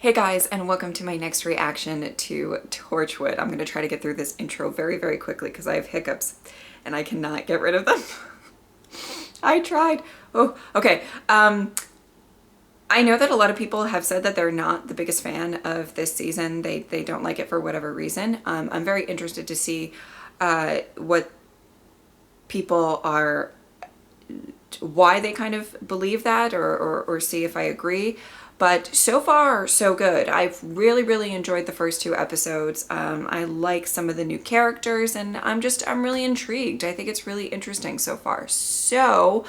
Hey guys, and welcome to my next reaction to Torchwood. I'm going to try to get through this intro very, very quickly because I have hiccups and I cannot get rid of them. I tried. Oh, okay. I know that a lot of people have said that they're not the biggest fan of this season. They don't like it for whatever reason. I'm very interested to see what people are, why they kind of believe that, or see if I agree. But so far, so good. I've really enjoyed the first two episodes. I like some of the new characters, and I'm really intrigued. I think it's really interesting so far. So,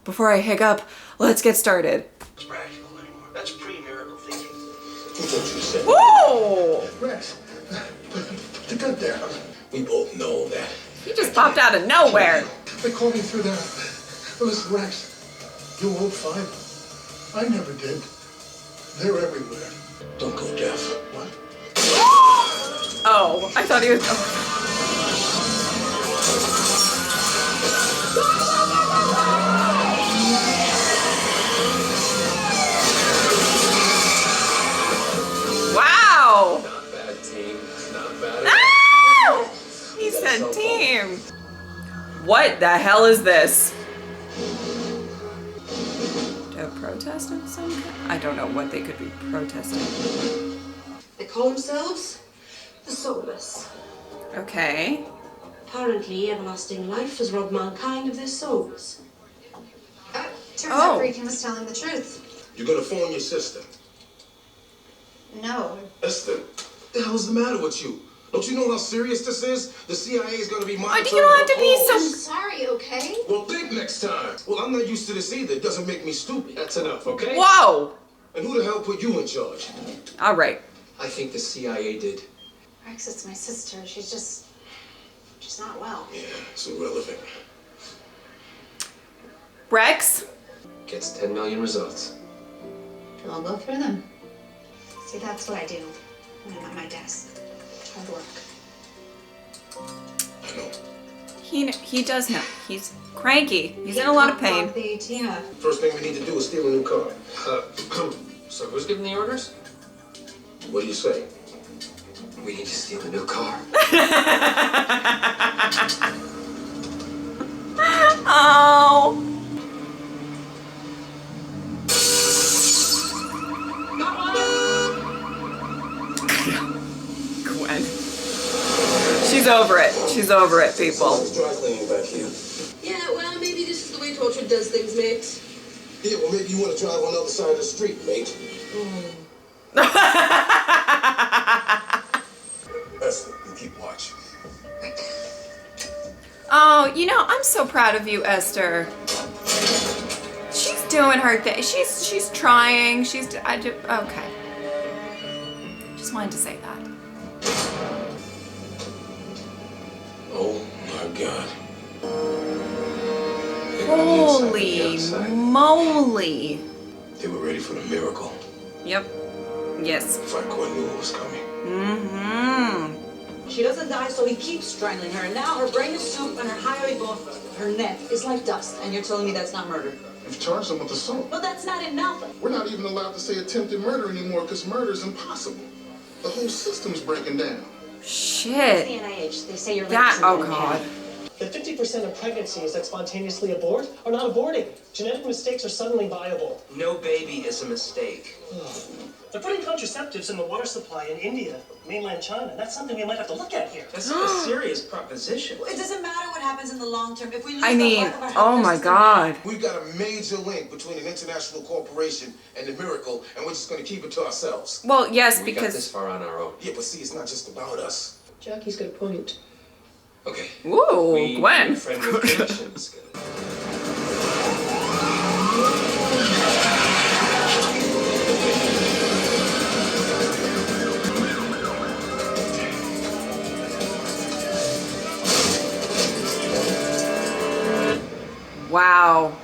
before I hiccup, let's get started. It's practical anymore. That's pre-miracle thinking. Who told you to say? Whoa! Rex, put the gun down. We both know that. He just popped out of nowhere. They called me through there. Listen, Rex, you won't find them. I never did. They're everywhere. Don't go deaf. What? Oh, I thought he was... Wow! Not bad, team. Not bad. Ah! He said team. What the hell is this? A protest of some kind? I don't know what they could be protesting. They call themselves the Soulless. Okay. Apparently, everlasting life has robbed mankind of their souls. Turns out Regan was telling the truth. You're gonna phone your sister. No. Esther, what the hell's the matter with you? Don't you know how serious this is? The CIA is gonna be monitoring. Oh, you don't have to be I'm so... sorry, okay? Well, think next time. Well, I'm not used to this either. It doesn't make me stupid. That's enough, okay? Whoa! And who the hell put you in charge? All right. I think the CIA did. Rex, it's my sister. She's not well. Yeah, it's irrelevant. Rex? Gets 10 million results. I'll go through them. See, that's what I do when I'm at my desk. Hard work. I know. He does know. He's cranky. He's in a lot of pain. The ATM. First thing we need to do is steal a new car. So who's giving the orders? What do you say? We need to steal a new car. Oh. Gwen. She's over it. She's over it, people. Someone's dry cleaning back here. Yeah, well, maybe this is the way Torchwood does things, mate. Yeah, well, maybe you want to drive on the other side of the street, mate. Esther, you keep watch. Oh, you know, I'm so proud of you, Esther. She's doing her thing. She's trying. Okay. Just wanted to say that. Oh my God. Holy moly. They were ready for the miracle. Yep. Yes. Frank knew it was coming. Mm-hmm. She doesn't die, so he keeps strangling her. And now her brain is soup and her highway buff, her neck is like dust. And you're telling me that's not murder? You've charged them with assault. Well, that's not enough. We're not even allowed to say attempted murder anymore because murder is impossible. The whole system's breaking down. Shit. The NIH, they say you're That, oh God. The 50% of pregnancies that spontaneously abort are not aborting. Genetic mistakes are suddenly viable. No baby is a mistake. They're putting contraceptives in the water supply in India, mainland China. That's something we might have to look at here. This is a serious proposition. It doesn't matter what happens in the long term. If we lose I mean, the heart of our oh healthcare my system, God. We've got a major link between an international corporation and the miracle, and we're just going to keep it to ourselves. Well, yes, We got this because... far on our own. Yeah, but see, it's not just about us. Jackie's got a point. Okay. Ooh, Gwen. Friend with patience. Wow.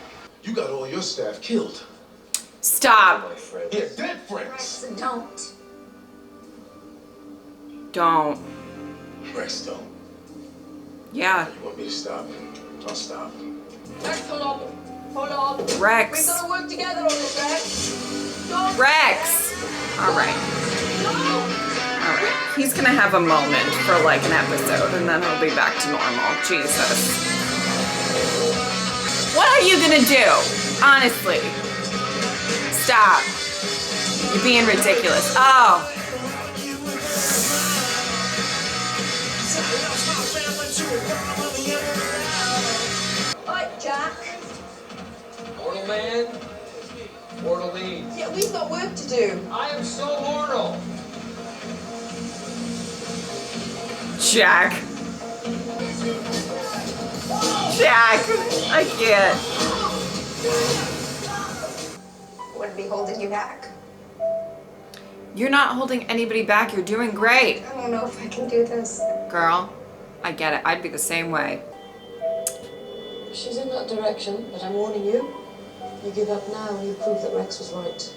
You got all your staff killed. Stop. My friend. Yeah, dead friends. Rex, don't. Don't. Rex, don't. Yeah. You want me to stop? I'll stop. Rex, hold on. Hold on. Rex. We're gonna work together on this, Rex. Don't Rex. All right. All right. He's gonna have a moment for like an episode and then he'll be back to normal. Jesus. What are you gonna do? Honestly. Stop. You're being ridiculous. Oh. Alright, Jack. Mortal man, mortal needs. Yeah, we've got work to do. I am so mortal. Jack. Jack. I can't. Wouldn't be holding you back. You're not holding anybody back. You're doing great. I don't know if I can do this. Girl, I get it. I'd be the same way. She's in that direction, but I'm warning you. You give up now and you prove that Rex was right.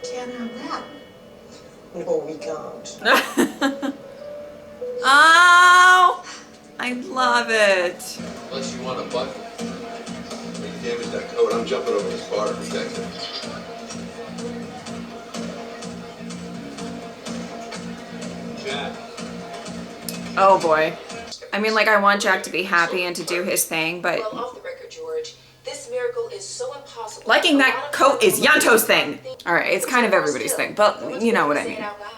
Can't have that. No, we can't. Oh, I love it. Unless you want a button. When you damage that code, I'm jumping over this bar to protect it. Jack. Oh boy. I mean, like, I want Jack to be happy and to do his thing, but Well, off the record, George, this miracle is so impossible. liking A that lot of coat is people Yanto's thing. think- All right, it's kind of everybody's thing, but you know what I Say it mean. out loud.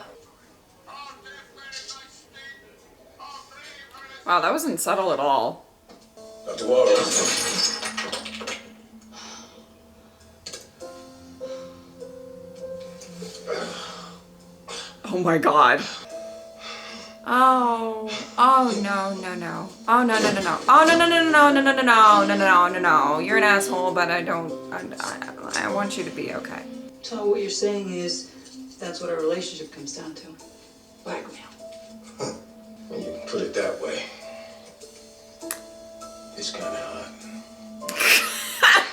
Wow, that wasn't subtle at all. Dr. Waldo. Oh my god. Oh no. Oh no. Oh no. You're an asshole, but I want you to be okay. So what you're saying is that's what our relationship comes down to. Blackmail. When you put it that way. It's kind of hot.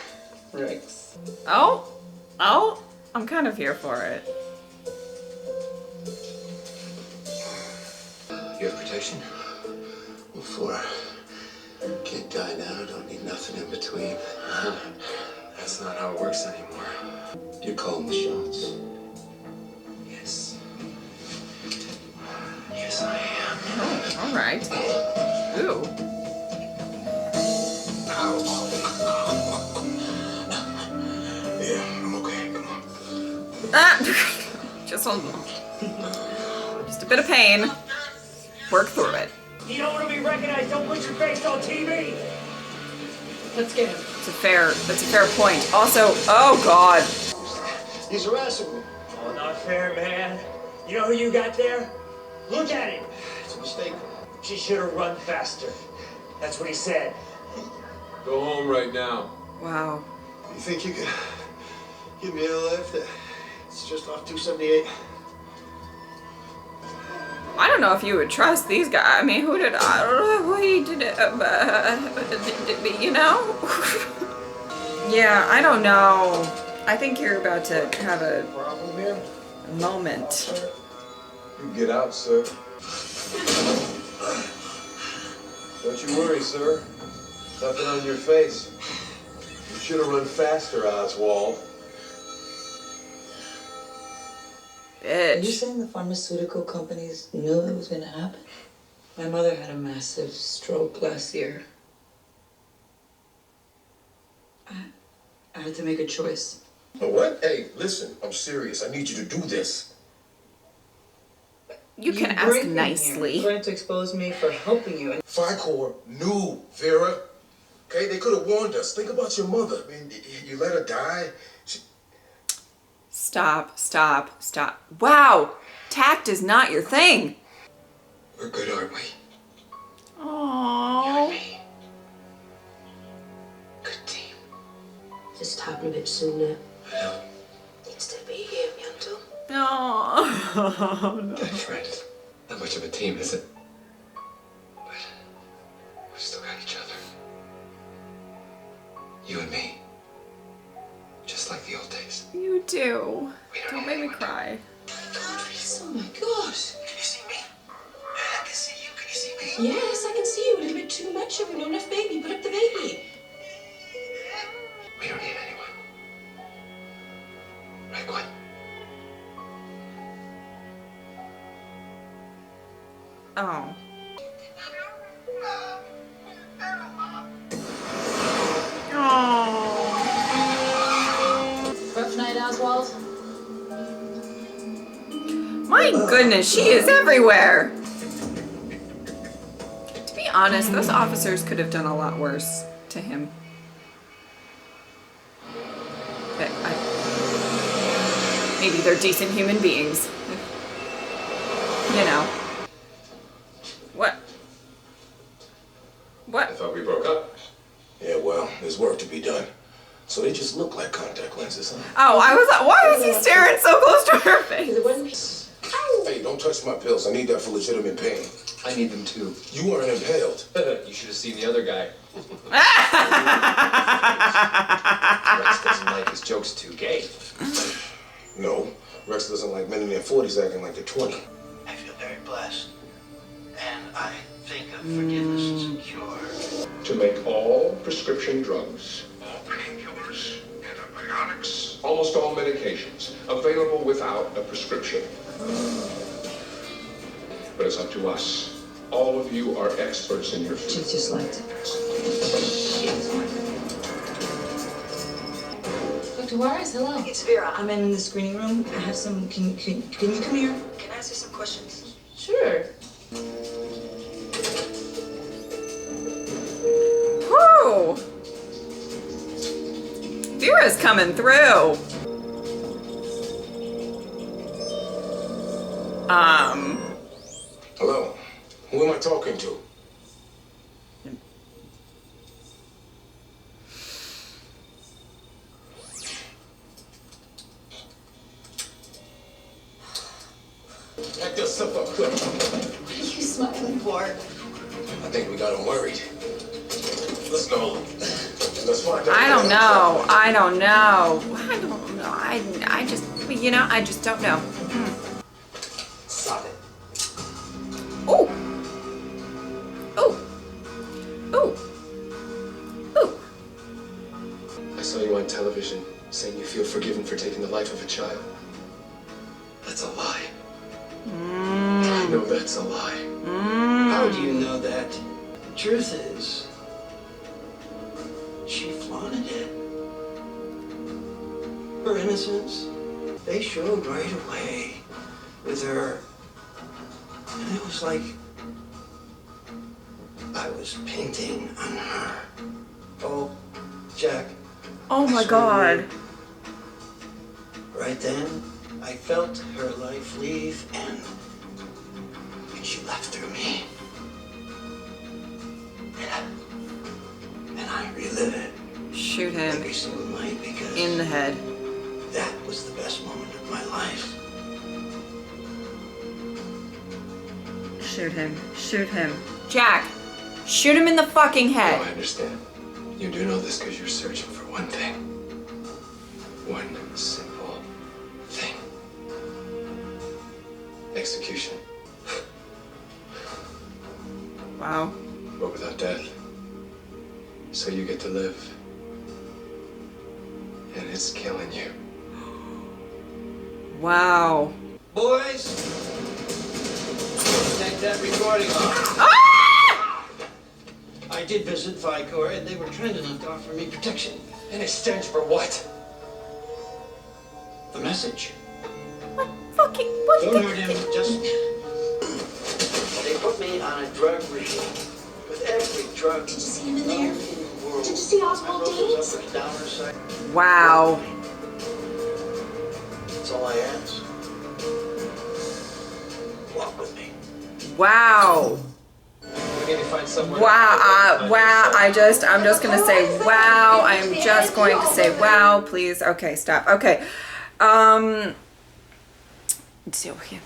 Rex. Oh, I'm kind of here for it. You have protection? What for? Can't die now, don't need nothing in between. That's not how it works anymore. You're calling the shots. Yes. Yes, I am. Oh, all right. Ooh. Ow. Yeah, I'm okay. Come on. Ah, just a bit of pain. Work through it. You don't want to be recognized, don't put your face on TV! Let's get him. That's a fair point. Also, oh god. He's harassing me. Oh, not fair, man. You know who you got there? Look at him! It's a mistake. She should have run faster. That's what he said. Go home right now. Wow. You think you could give me a lift? It's just off 278. I don't know if you would trust these guys. I mean, I don't know who he did it, you know? Yeah, I don't know. I think you're about to have a Problem here? moment. You get out, sir. Don't you worry, sir. Nothing on your face. You should have run faster, Oswald. Are you Bitch. saying the pharmaceutical companies knew it was going to happen? My mother had a massive stroke last year. I had to make a choice. What? Hey, listen, I'm serious. I need you to do this. You can ask nicely. Trying to expose me for helping you. FICOR knew, Vera. Okay, they could have warned us. Think about your mother. I mean, you let her die. Stop. Wow. Tact is not your thing. We're good, aren't we? Aww. Good team. Just happened a bit sooner. Well, Needs to be here, Yanto. No. that's right. Not much of a team, is it? But we still got each other. You and me. Just like the old days. You do. We Don't make me cry. Oh my gosh. Can you see me? I can see you. Can you see me? Yes, I can see you a little bit too much. You're not enough baby. Put up the baby. We don't need anyone. Right, Gwen? Oh. Oh. Rough night, Oswald? My goodness, she is everywhere. To be honest, those officers could have done a lot worse to him. But maybe they're decent human beings. You know. What? What? I thought we broke up. Yeah, well, there's work to be done. So they just look like contact lenses, huh? Oh, I was like, why was he staring so close to her face? Hey, don't touch my pills. I need that for legitimate pain. I need them too. You weren't impaled. You should have seen the other guy. Rex doesn't like his jokes too gay. No, Rex doesn't like men in their 40s acting like they're 20. I feel very blessed. And I think of forgiveness as a cure. To make all prescription drugs, all painkillers, antibiotics, almost all medications available without a prescription. But it's up to us. All of you are experts in your field. She's just like Dr. Juarez, hello. It's Vera. I'm in the screening room. I have some. Can you come here? Can I ask you some questions? Sure. Whew. Vera's coming through. Hello? Who am I talking to? Act yourself up, quick. What are you smiling for? I think we got him worried. Let's go. Let's find out. I don't know. I don't know. I just, you know, I just don't know. Stop it. Oh. Oh. Oh. Oh. I saw you on television saying you feel forgiven for taking the life of a child. That's a lie. I know that's a lie. How do you know that? The truth is, she flaunted it. Her innocence, they showed right away with her. And it was like I was painting on her. Oh, Jack. Oh my I swear to God. you, right then, I felt her life leave, and she left through me. And I relive it Shoot him every single night because in the head. that was the best moment of my life. Shoot him. Shoot him. Jack, shoot him in the fucking No, I head. understand. You do know this because you're searching for one thing. One simple thing. Execution. Wow. But without death. So you get to live. And it's killing you. Wow. Boys, take that recording off. Ah! I did visit Vicor, and they were kind enough to offer me protection. In exchange for what? The message. What fucking, what Don't the hurt him, just... They put me on a drug regime. With every drug... Did you see him in there? in the world. Did you see Oswald I wrote those Danes? uppers, downers, side. Wow. That's all I ask. Walk with me. Wow. We need to find somewhere. Wow. Wow. I'm just gonna say wow. I'm just going to say wow. Please. Okay, stop. Okay. So, yeah.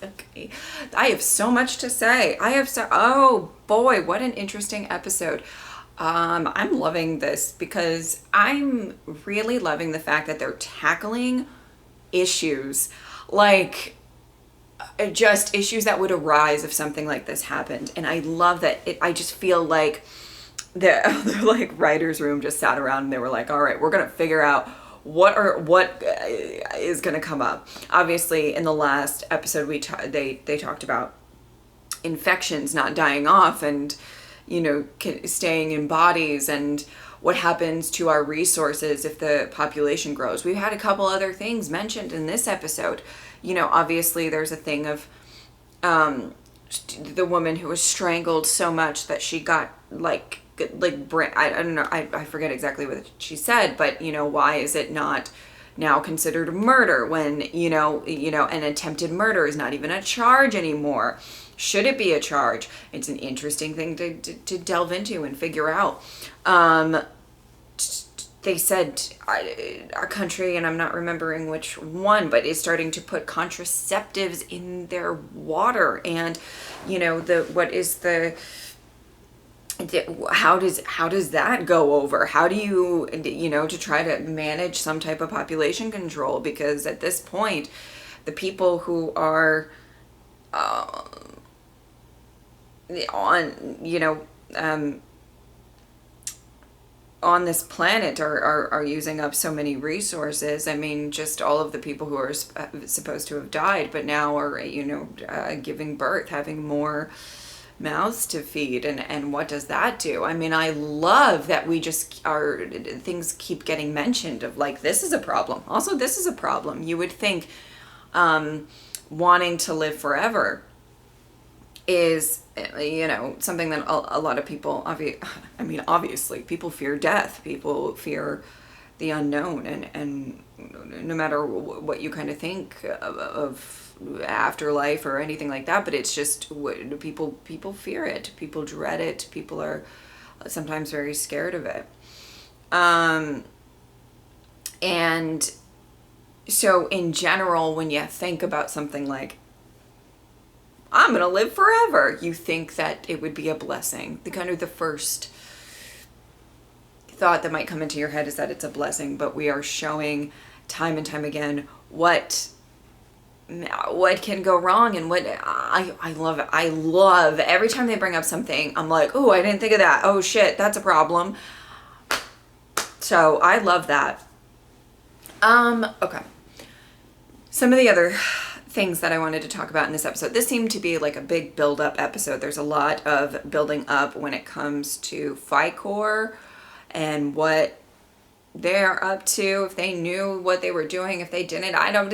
Okay. I have so much to say. Oh boy, what an interesting episode. I'm loving this because I'm really loving the fact that they're tackling issues like just issues that would arise if something like this happened. And I love that I just feel like they're like writer's room just sat around and they were like, all right, we're gonna figure out what is gonna come up. Obviously in the last episode they talked about infections not dying off and, staying in bodies, and what happens to our resources if the population grows. We've had a couple other things mentioned in this episode. Obviously there's a thing of the woman who was strangled so much that she got I don't know, I forget exactly what she said, but why is it not now considered murder when an attempted murder is not even a charge anymore? Should it be a charge? It's an interesting thing to delve into and figure out. They said a country, and I'm not remembering which one, but is starting to put contraceptives in their water. And how does that go over? How do you to try to manage some type of population control? Because at this point, the people who are on this planet are using up so many resources. I mean, just all of the people who are supposed to have died, but now are, giving birth, having more mouths to feed. And what does that do? I mean, I love that things keep getting mentioned of like, this is a problem. Also, this is a problem. You would think wanting to live forever is something that a lot of people, obviously people fear death, people fear the unknown, and no matter what you kind of think of afterlife or anything like that, but it's just people fear it, people dread it, people are sometimes very scared of it. And so in general, when you think about something like, I'm going to live forever, you think that it would be a blessing. The first thought that might come into your head is that it's a blessing, but we are showing time and time again what can go wrong, and what I love it. I love every time they bring up something, I'm like, oh, I didn't think of that. Oh shit, that's a problem. So I love that. Okay. Some of the other things that I wanted to talk about in this episode. This seemed to be like a big build-up episode. There's a lot of building up when it comes to FICOR and what they're up to, if they knew what they were doing, if they didn't. I don't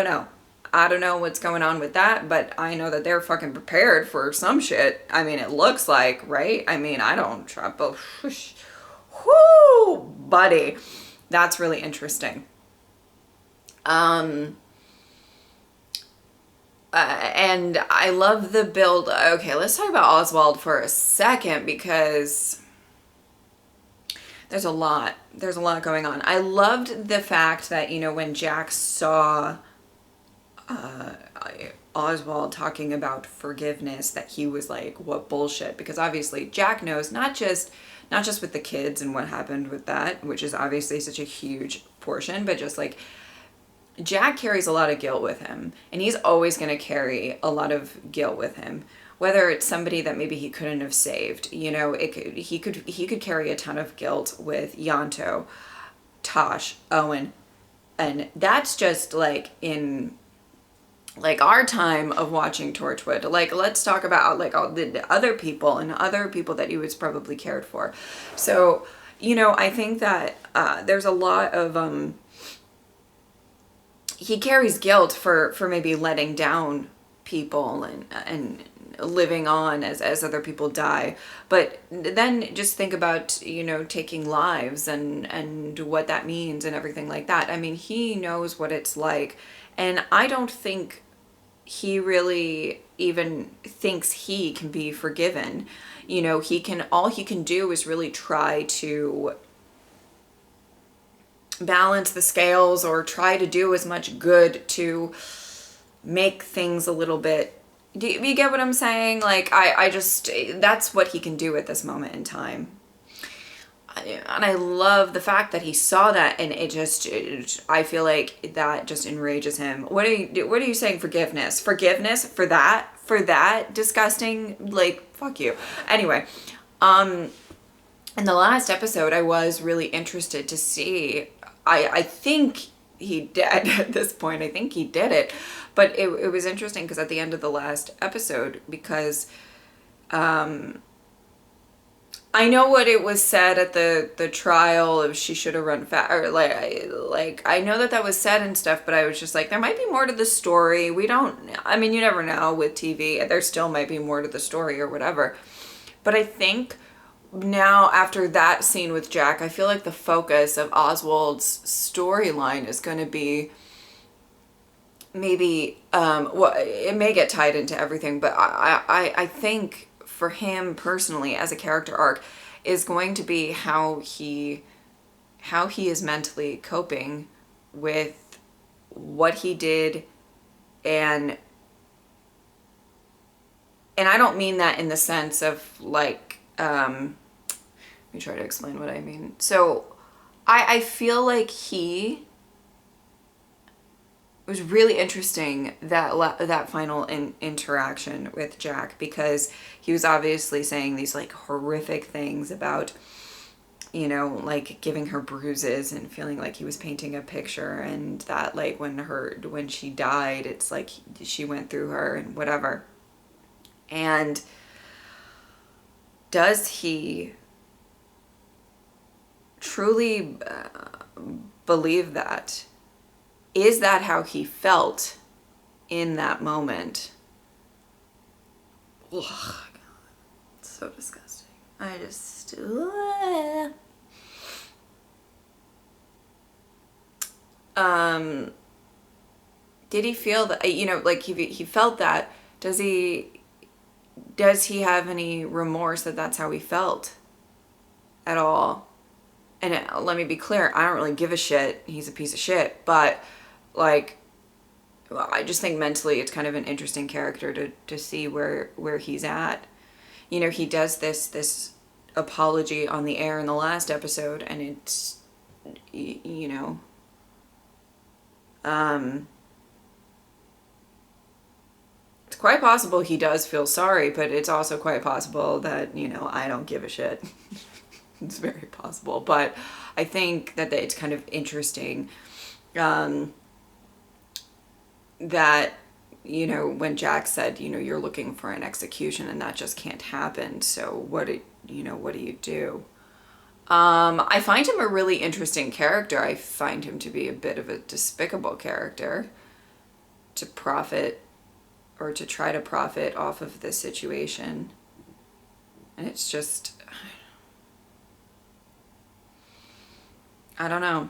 know. I don't know what's going on with that, but I know that they're fucking prepared for some shit. I mean, it looks like, right? I mean, I don't try, but whoo, buddy. That's really interesting. And I love the build. Okay, let's talk about Oswald for a second, because there's a lot going on. I loved the fact that, when Jack saw Oswald talking about forgiveness, that he was like, what bullshit? Because obviously Jack knows, not just with the kids and what happened with that, which is obviously such a huge portion, but just like, Jack carries a lot of guilt with him, and he's always going to carry a lot of guilt with him, whether it's somebody that maybe he couldn't have saved. He could carry a ton of guilt with Yanto, Tosh, Owen, and that's just like in like our time of watching Torchwood. Like, let's talk about like all the other people and other people that he was probably cared for. So, I think that there's a lot of he carries guilt for maybe letting down people and living on as other people die. But then just think about, taking lives and what that means and everything like that. I mean, he knows what it's like. And I don't think he really even thinks he can be forgiven. All he can do is really try to balance the scales, or try to do as much good to make things a little bit, do you get what I'm saying? Like, I just, that's what he can do at this moment in time. And I love the fact that he saw that, and I feel like that just enrages him. What are you saying? Forgiveness for that disgusting, like, fuck you. Anyway, in the last episode, I was really interested to see, I think he did at this point. I think he did it. But it was interesting because at the end of the last episode, because I know what it was said at the trial of she should have run fast, or like I know that was said and stuff, but I was just like, there might be more to the story. We don't, I mean, you never know with TV. There still might be more to the story or whatever. But I think now after that scene with Jack, I feel like the focus of Oswald's storyline is going to be maybe, well, it may get tied into everything, but I think for him personally as a character arc is going to be how he is mentally coping with what he did, and I don't mean that in the sense of like let me try to explain what I mean. So I feel like it was really interesting that final interaction with Jack, because he was obviously saying these like horrific things about, you know, like giving her bruises and feeling like he was painting a picture, and that like when she died, it's like she went through her and whatever. And does he truly believe that? Is that how he felt in that moment? Ugh, God, it's so disgusting. I just... Did he feel that, you know, like he felt that? Does he have any remorse that that's how he felt at all? And let me be clear, I don't really give a shit. He's a piece of shit, but like, well, I just think mentally it's kind of an interesting character to see where he's at. You know, he does this apology on the air in the last episode, and it's, you know, it's quite possible he does feel sorry, but it's also quite possible that, you know, I don't give a shit. It's very possible, but I think that it's kind of interesting that, you know, when Jack said, you know, you're looking for an execution and that just can't happen, so what do you do? I find him a really interesting character. I find him to be a bit of a despicable character to profit, or to try to profit off of this situation. And it's just, I don't know.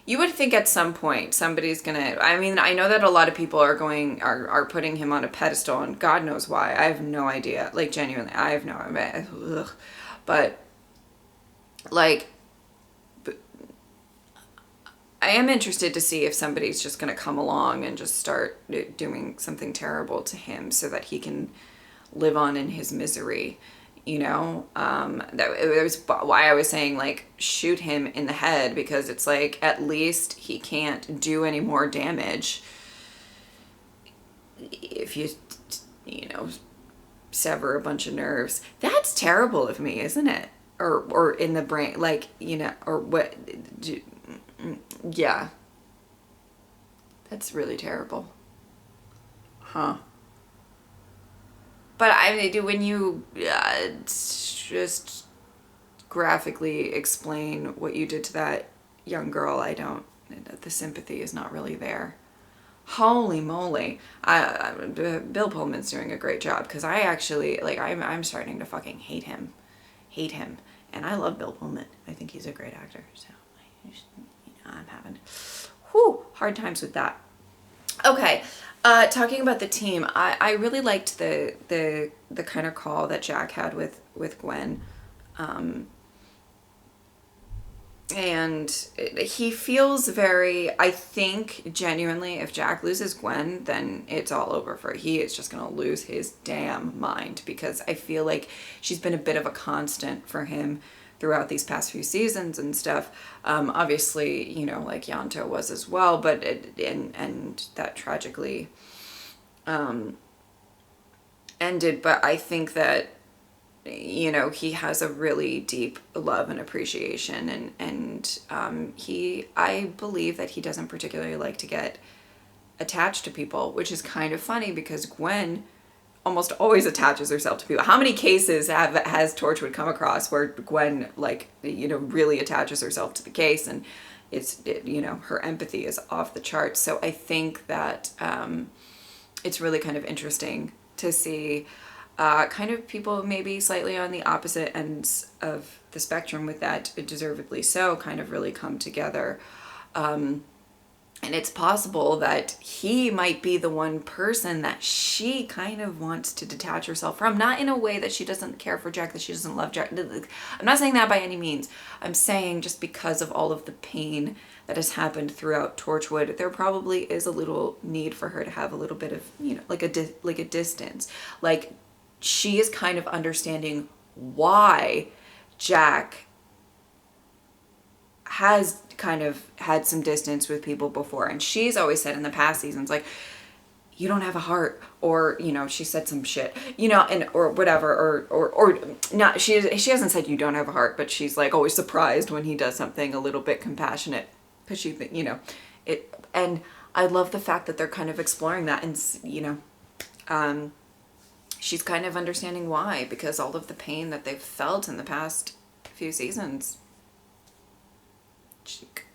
You would think at some point somebody's gonna, I mean, I know that a lot of people are putting him on a pedestal, and God knows why. I have no idea. Like, genuinely, I have no idea. Ugh. But, like, I am interested to see if somebody's just gonna come along and just start doing something terrible to him so that he can live on in his misery. You know, that was why I was saying, like, shoot him in the head, because it's like, at least he can't do any more damage if you know, sever a bunch of nerves. That's terrible of me, isn't it? Or in the brain, like, you know, or what? Yeah, that's really terrible. Huh. But I mean, when you just graphically explain what you did to that young girl, the sympathy is not really there. Holy moly. Bill Pullman's doing a great job, because I actually, like, I'm starting to fucking hate him. And I love Bill Pullman. I think he's a great actor. So, you know, I'm having hard times with that. Okay. Talking about the team, I really liked the kind of call that Jack had with Gwen. And he feels very, I think, genuinely, if Jack loses Gwen, then it's all over he is just going to lose his damn mind, because I feel like she's been a bit of a constant for him throughout these past few seasons and stuff. Obviously, you know, like Yanto was as well, but and that tragically ended. But I think that you know, he has a really deep love and appreciation, and I believe that he doesn't particularly like to get attached to people, which is kind of funny because Gwen almost always attaches herself to people. How many cases has Torchwood come across where Gwen, like, you know, really attaches herself to the case, and you know, her empathy is off the charts. So I think that it's really kind of interesting to see kind of people maybe slightly on the opposite ends of the spectrum with that, deservedly so, kind of really come together. And it's possible that he might be the one person that she kind of wants to detach herself from. Not in a way that she doesn't care for Jack, that she doesn't love Jack. I'm not saying that by any means. I'm saying just because of all of the pain that has happened throughout Torchwood, there probably is a little need for her to have a little bit of, you know, like a distance. Like, she is kind of understanding why Jack has kind of had some distance with people before, and she's always said in the past seasons, like, you don't have a heart, or, you know, she said some shit, you know, and or whatever, or not, she hasn't said you don't have a heart, but she's like always surprised when he does something a little bit compassionate, because she, you know, it. And I love the fact that they're kind of exploring that, and, you know, she's kind of understanding why, because all of the pain that they've felt in the past few seasons,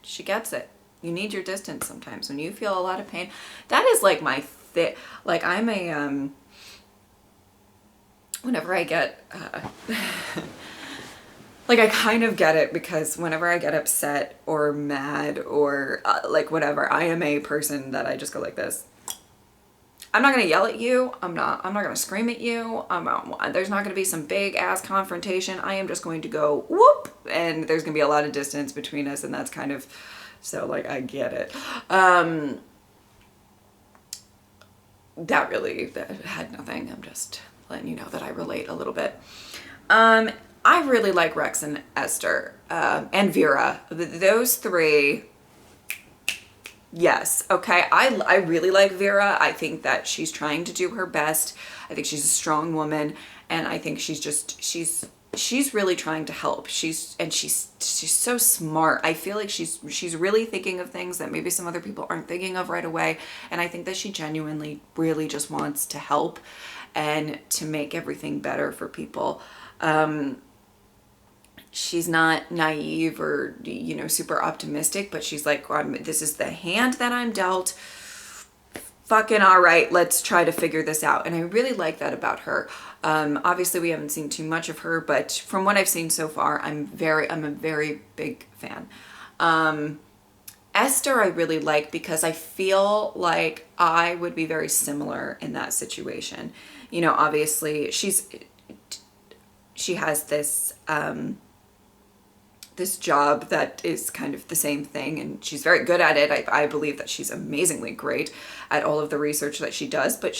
she gets it. You need your distance sometimes when you feel a lot of pain. That is like my like, I'm a whenever I get like, I kind of get it, because whenever I get upset or mad or like whatever, I am a person that I just go like this. I'm not gonna yell at you. I'm not gonna scream at you. There's not gonna be some big ass confrontation. I am just going to go whoop, and there's gonna be a lot of distance between us, and that's kind of, so, like, I get it. That had nothing. I'm just letting you know that I relate a little bit. I really like Rex and Esther, and Vera. Those three. Yes. Okay. I really like Vera. I think that she's trying to do her best. I think she's a strong woman, and I think she's really trying to help. She's so smart. I feel like she's really thinking of things that maybe some other people aren't thinking of right away. And I think that she genuinely really just wants to help and to make everything better for people. She's not naive or, you know, super optimistic, but she's like, this is the hand that I'm dealt. Fucking all right, let's try to figure this out. And I really like that about her. Obviously we haven't seen too much of her, but from what I've seen so far, I'm a very big fan. Esther I really like, because I feel like I would be very similar in that situation. You know, obviously she has this this job that is kind of the same thing, and she's very good at it. I believe that she's amazingly great at all of the research that she does, but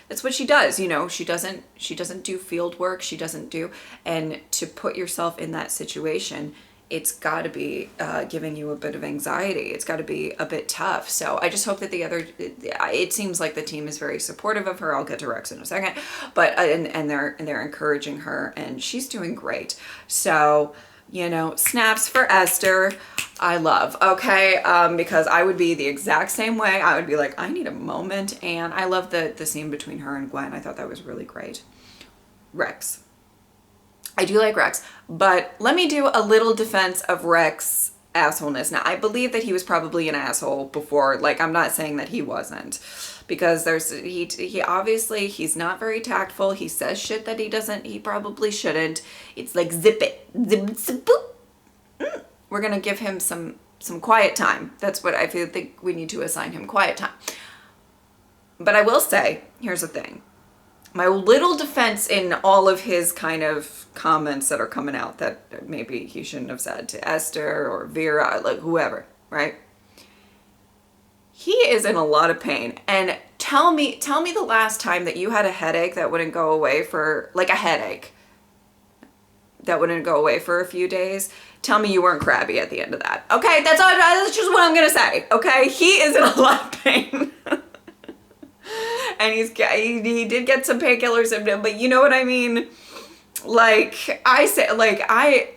that's what she does, you know. She doesn't do field work, and to put yourself in that situation, it's got to be giving you a bit of anxiety. It's got to be a bit tough. So I just hope that it seems like the team is very supportive of her. I'll get to Rex in a second, but and they're encouraging her, and she's doing great. So, you know, snaps for Esther, I love, okay? Because I would be the exact same way. I would be like, I need a moment, and I love the scene between her and Gwen. I thought that was really great. Rex. I do like Rex, but let me do a little defense of Rex assholeness. Now, I believe that he was probably an asshole before. Like, I'm not saying that he wasn't, because he obviously, he's not very tactful. He says shit that he probably shouldn't. It's like, zip it, zip, boop. We're gonna give him some quiet time. That's what I think we need to assign him, quiet time. But I will say, here's the thing. My little defense in all of his kind of comments that are coming out that maybe he shouldn't have said to Esther or Vera, like whoever, right? He is in a lot of pain. And tell me the last time that you had a headache that wouldn't go away for, like a headache that wouldn't go away for a few days. Tell me you weren't crabby at the end of that. Okay, that's just what I'm gonna say. Okay, he is in a lot of pain. And he did get some painkillers, but you know what I mean? like I say, like I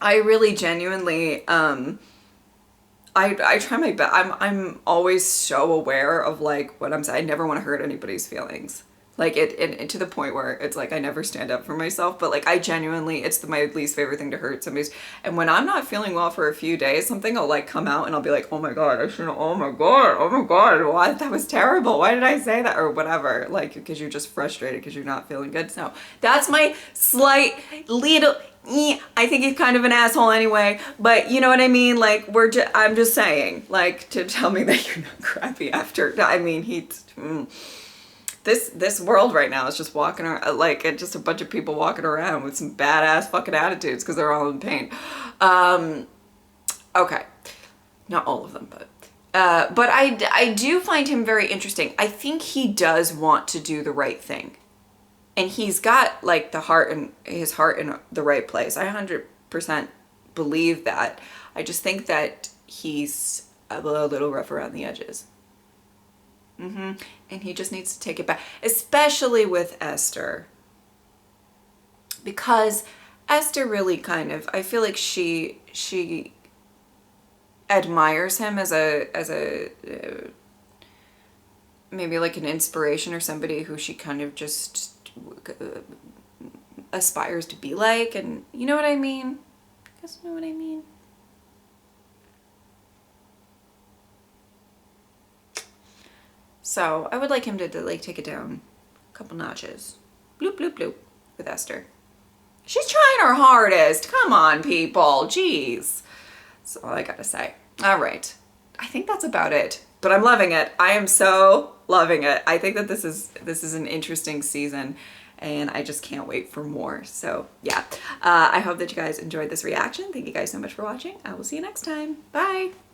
really genuinely, I try my best. I'm always so aware of like what I'm saying. I never want to hurt anybody's feelings. Like it to the point where it's like I never stand up for myself, but like I genuinely, it's my least favorite thing to hurt somebody's. And when I'm not feeling well for a few days, something will like come out and I'll be like, oh my God, I shouldn't, oh my God, why, that was terrible. Why did I say that? Or whatever. Like, because you're just frustrated because you're not feeling good. So that's my slight little, I think he's kind of an asshole anyway, but you know what I mean? Like I'm just saying, like, to tell me that you're not crappy after, I mean, this world right now is just walking around, like, just a bunch of people walking around with some badass fucking attitudes because they're all in pain. Okay. Not all of them, but I do find him very interesting. I think he does want to do the right thing. And he's got, like, his heart in the right place. I 100% believe that. I just think that he's a little rough around the edges. And he just needs to take it back, especially with Esther, because Esther really kind of, I feel like she admires him as a maybe like an inspiration or somebody who she kind of just aspires to be like, and you know what I mean? You guys know what I mean? So I would like him to like take it down a couple notches. Bloop, bloop, bloop with Esther. She's trying her hardest. Come on, people. Jeez. That's all I gotta say. All right. I think that's about it. But I'm loving it. I am so loving it. I think that this is an interesting season and I just can't wait for more. So yeah, I hope that you guys enjoyed this reaction. Thank you guys so much for watching. I will see you next time. Bye.